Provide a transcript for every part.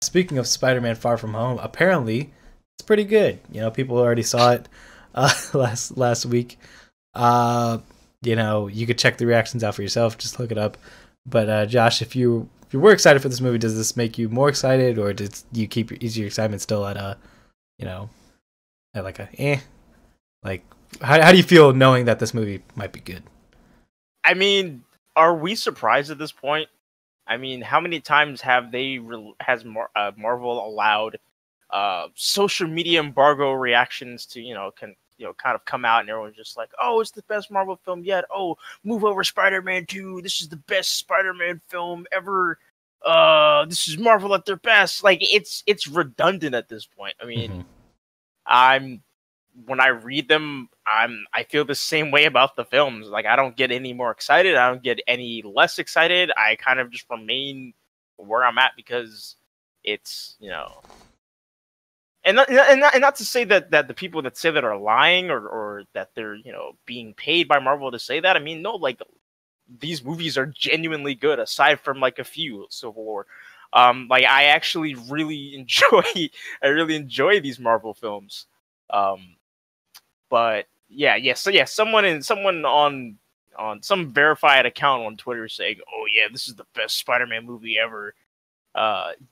speaking of Spider-Man Far From Home, apparently it's pretty good. You know, people already saw it last week. Uh, you know, you could check the reactions out for yourself. Just look it up. But Josh, if you were excited for this movie, does this make you more excited, or did you keep your excitement still at a, you know, at like a Like, how do you feel knowing that this movie might be good? I mean, are we surprised at this point? I mean, how many times have Marvel allowed social media embargo reactions to kind of come out, and everyone's just like, oh, it's the best Marvel film yet. Oh, move over Spider-Man 2. This is the best Spider-Man film ever. This is Marvel at their best. Like, it's redundant at this point. I mean, when I read them, I feel the same way about the films. Like, I don't get any more excited. I don't get any less excited. I kind of just remain where I'm at because it's, and not to say that the people that say that are lying or that they're, being paid by Marvel to say that. I mean, no, like, these movies are genuinely good aside from like a few Civil War. Like, I actually really enjoy these Marvel films. But someone on some verified account on Twitter saying, "Oh yeah, this is the best Spider-Man movie ever."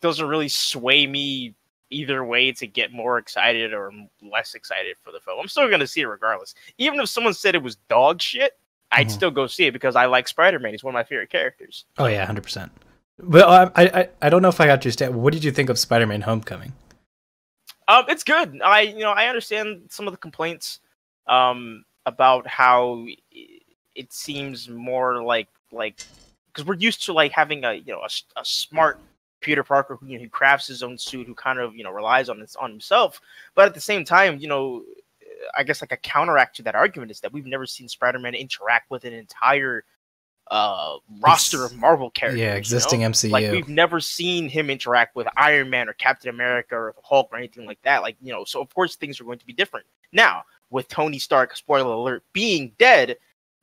Doesn't really sway me either way to get more excited or less excited for the film. I'm still gonna see it regardless. Even if someone said it was dog shit, I'd still go see it because I like Spider-Man. He's one of my favorite characters. Oh yeah, 100%. But I don't know if I got your stat. What did you think of Spider-Man: Homecoming? It's good. I understand some of the complaints about how it seems more like because we're used to like having a smart Peter Parker who crafts his own suit, who kind of relies on himself, but at the same time, I guess like a counteract to that argument is that we've never seen Spider-Man interact with an entire roster of Marvel characters. Yeah, existing MCU. Like, we've never seen him interact with Iron Man or Captain America or Hulk or anything like that. Like, so of course things are going to be different. Now, with Tony Stark, spoiler alert, being dead,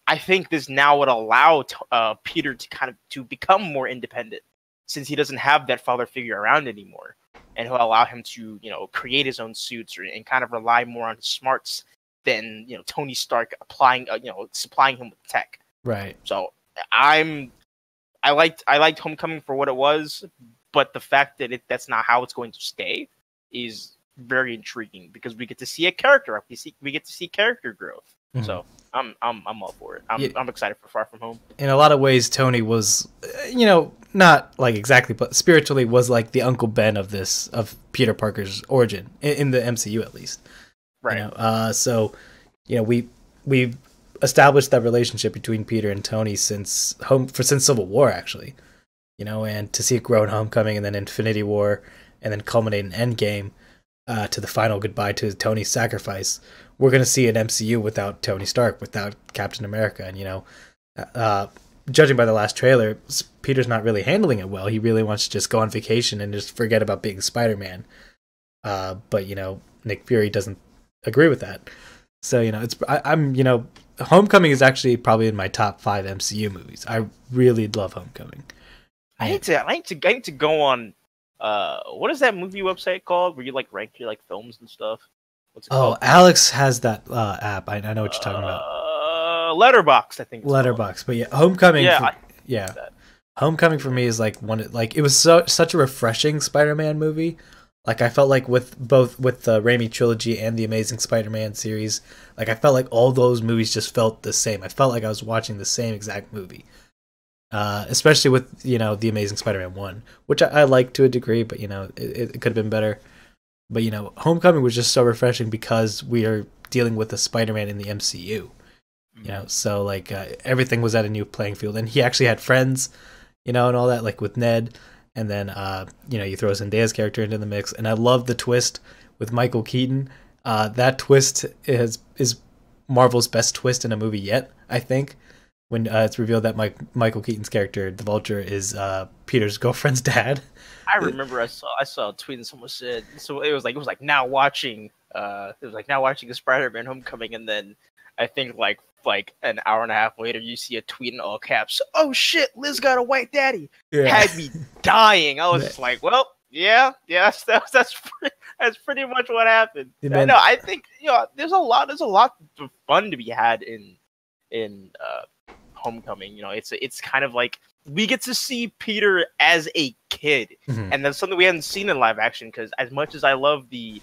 I think this now would allow Peter to become more independent, since he doesn't have that father figure around anymore, and he'll allow him to create his own suits and kind of rely more on his smarts than Tony Stark supplying him with tech. Right. So I liked Homecoming for what it was, but the fact that that's not how it's going to stay is very intriguing because we get to see a character. We get to see character growth. So I'm all for it. I'm excited for Far From Home. In a lot of ways, Tony was, not like exactly, but spiritually was like the Uncle Ben of Peter Parker's origin in the MCU at least. Right. So we've established that relationship between Peter and Tony since Civil War, actually. And to see it grow in Homecoming and then Infinity War and then culminate in Endgame, to the final goodbye to Tony's sacrifice. We're going to see an MCU without Tony Stark, without Captain America. And, judging by the last trailer, Peter's not really handling it well. He really wants to just go on vacation and just forget about being Spider-Man. But, Nick Fury doesn't agree with that. So, I'm Homecoming is actually probably in my top 5 MCU movies. I really love Homecoming. I need to go on, what is that movie website called where you like rank your like films and stuff? What's it called? Alex has that app. I know what you're talking about. Letterboxd, I think. Letterboxd, but yeah, Homecoming. Homecoming for me is like it was such a refreshing Spider-Man movie. Like, I felt like with the Raimi trilogy and the Amazing Spider-Man series, like I felt like all those movies just felt the same. I felt like I was watching the same exact movie. Especially with the Amazing Spider-Man 1, which I liked to a degree, but it could have been better. But Homecoming was just so refreshing because we are dealing with a Spider-Man in the MCU. So like everything was at a new playing field, and he actually had friends, and all that, like with Ned, and then you throw Zendaya's character into the mix, and I love the twist with Michael Keaton. That twist is Marvel's best twist in a movie yet, I think. When it's revealed that Michael Keaton's character, the Vulture, is Peter's girlfriend's dad. I remember I saw a tweet and someone said, so it was like now watching a Spider-Man Homecoming, and then I think like an hour and a half later you see a tweet in all caps, "Oh shit, Liz got a white daddy." Yeah. Had me dying. I was just like, well, that's pretty much what happened. Yeah, no, I think there's a lot of fun to be had in Homecoming. It's kind of like we get to see Peter as a kid, and that's something we haven't seen in live action. Because as much as I love the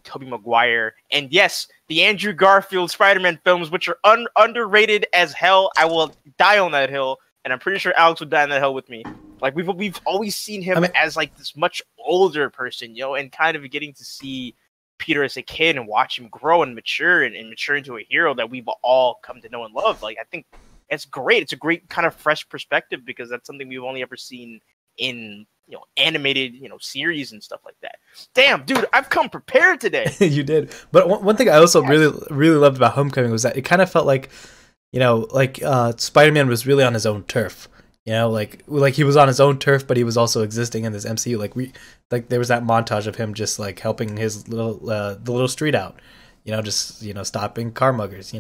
Tobey Maguire and yes, the Andrew Garfield Spider-Man films, which are underrated as hell, I will die on that hill, and I'm pretty sure Alex would die on that hill with me. Like we've always seen him as like this much older person, and kind of getting to see Peter as a kid and watch him grow and mature and mature into a hero that we've all come to know and love. Like I think it's great. It's a great kind of fresh perspective because that's something we've only ever seen in animated series and stuff like that. Damn, dude, I've come prepared today. You did. But one thing I also really loved about Homecoming was that it kind of felt like Spider-Man was really on his own turf. Like he was on his own turf, but he was also existing in this MCU. Like there was that montage of him just like helping his the little street out, just stopping car muggers.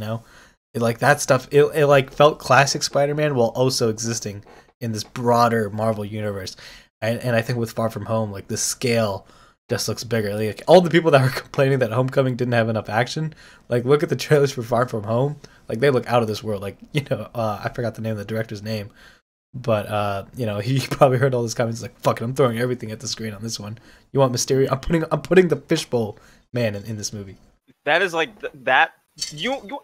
Like that stuff. It like felt classic Spider-Man while also existing in this broader Marvel universe. And I think with Far From Home, like the scale just looks bigger. Like all the people that were complaining that Homecoming didn't have enough action, like look at the trailers for Far From Home. Like they look out of this world. Like I forgot the name of the director's name. But he probably heard all these comments like, "Fuck it, I'm throwing everything at the screen on this one. You want Mysterio? I'm putting the fishbowl man in this movie." That is like that.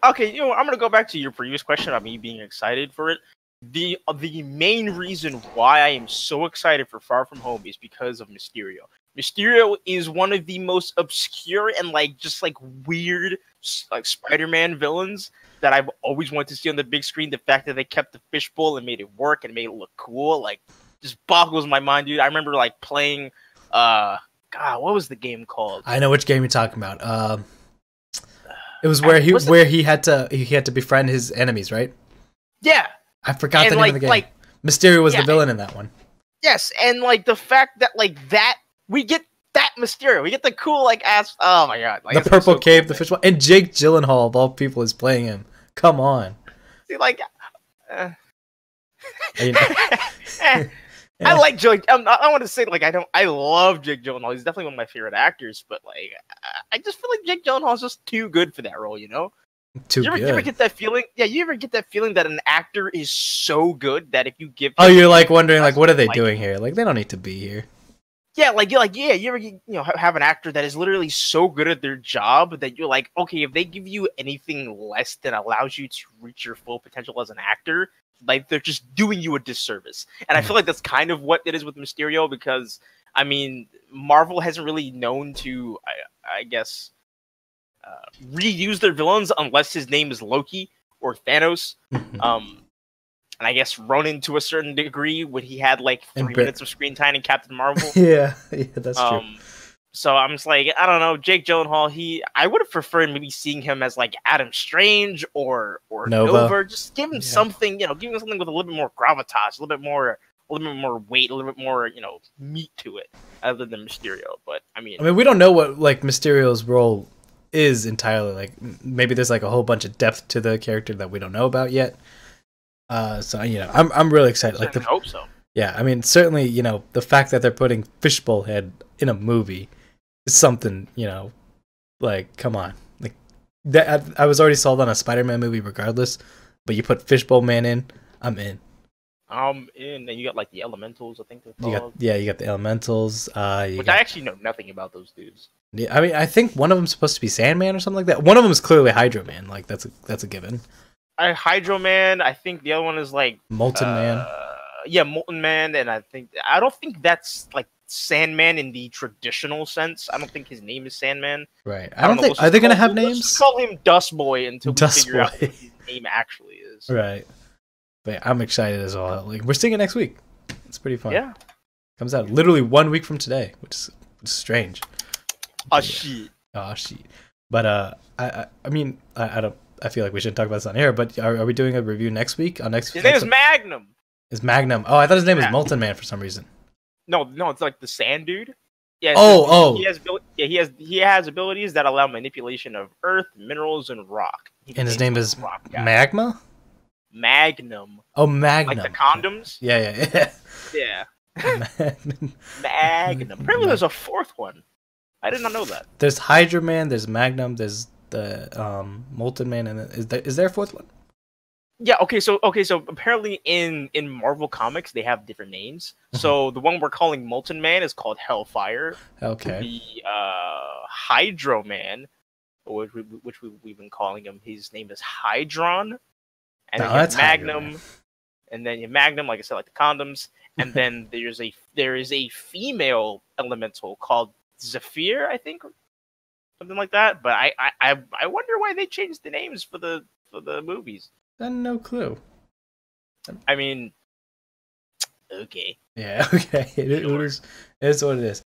Okay? I'm gonna go back to your previous question about me being excited for it. The main reason why I am so excited for Far From Home is because of Mysterio. Mysterio is one of the most obscure and just weird Spider-Man villains that I've always wanted to see on the big screen. The fact that they kept the fishbowl and made it work and made it look cool, just boggles my mind, dude. I remember playing God, what was the game called? I know which game you're talking about. It was where he had to befriend his enemies, right? Yeah. I forgot the name of the game. Mysterio was the villain in that one. Yes, and the fact that that we get that Mysterio, we get the cool ass. Oh my god, the purple cave, cool, the fishbowl, and Jake Gyllenhaal of all people is playing him. Come on. See, I like Jake. I want to say I love Jake Gyllenhaal. He's definitely one of my favorite actors, but I just feel like Jake Gyllenhaal is just too good for that role, You ever get that feeling? Yeah, you ever get that feeling that an actor is so good that if you give you're wondering what are they doing here? They don't need to be here. Yeah, you ever have an actor that is literally so good at their job that you're like, okay, if they give you anything less that allows you to reach your full potential as an actor, they're just doing you a disservice. And I feel like that's kind of what it is with Mysterio because Marvel hasn't really known to I guess reuse their villains unless his name is Loki or Thanos. And I guess Ronan to a certain degree when he had 3 minutes of screen time in Captain Marvel. yeah, that's true. So I'm just I don't know, Jake Gyllenhaal. I would have preferred maybe seeing him as Adam Strange or Nova. Just give him something, give him something with a little bit more gravitas, a little bit more weight, a little bit more, meat to it, other than Mysterio. But we don't know what Mysterio's role is entirely. Maybe there's a whole bunch of depth to the character that we don't know about yet. So I'm really excited. I hope so. Yeah, certainly the fact that they're putting Fishbowl Head in a movie is something. Come on, that I was already sold on a Spider-Man movie regardless, but you put Fishbowl Man in, I'm in. And you got the Elementals, I think they're called. You got the Elementals. I actually know nothing about those dudes. Yeah, I think one of them's supposed to be Sandman or something like that. One of them is clearly Hydro Man. That's a given. Hydro Man. I think the other one is Molten Man. Yeah, Molten Man, and I don't think that's Sandman in the traditional sense. I don't think his name is Sandman. Right. I don't think. Are they gonna have names? Let's just call him Dust Boy until we figure out what his name actually is. Right. But I'm excited as well. We're seeing it next week. It's pretty fun. Yeah. Comes out literally 1 week from today, which is strange. Shit. But I don't. I feel like we shouldn't talk about this on air. But are we doing a review next week? His name is Magnum. Is Magnum? Oh, I thought his name was Molten Man for some reason. No, it's the Sand Dude. Yeah. He has abilities that allow manipulation of earth, minerals, and rock. And his name is Magma. Magnum. Oh, Magnum. Like the condoms. Yeah. Yeah. Magnum. Magnum. Apparently, there's a fourth one. I did not know that. There's Hydra Man. There's Magnum. There's the Molten Man, and is there a fourth one? Yeah. Okay. So apparently in Marvel Comics they have different names. So the one we're calling Molten Man is called Hellfire. Okay. The Hydro Man, which we've been calling him, his name is Hydron. And then you have Magnum, and then you have Magnum, like I said, like the condoms. And then there is a female elemental called Zephyr, I think, something like that. But I wonder why they changed the names for the movies. No clue. I mean, okay. Yeah, okay. It is what it is.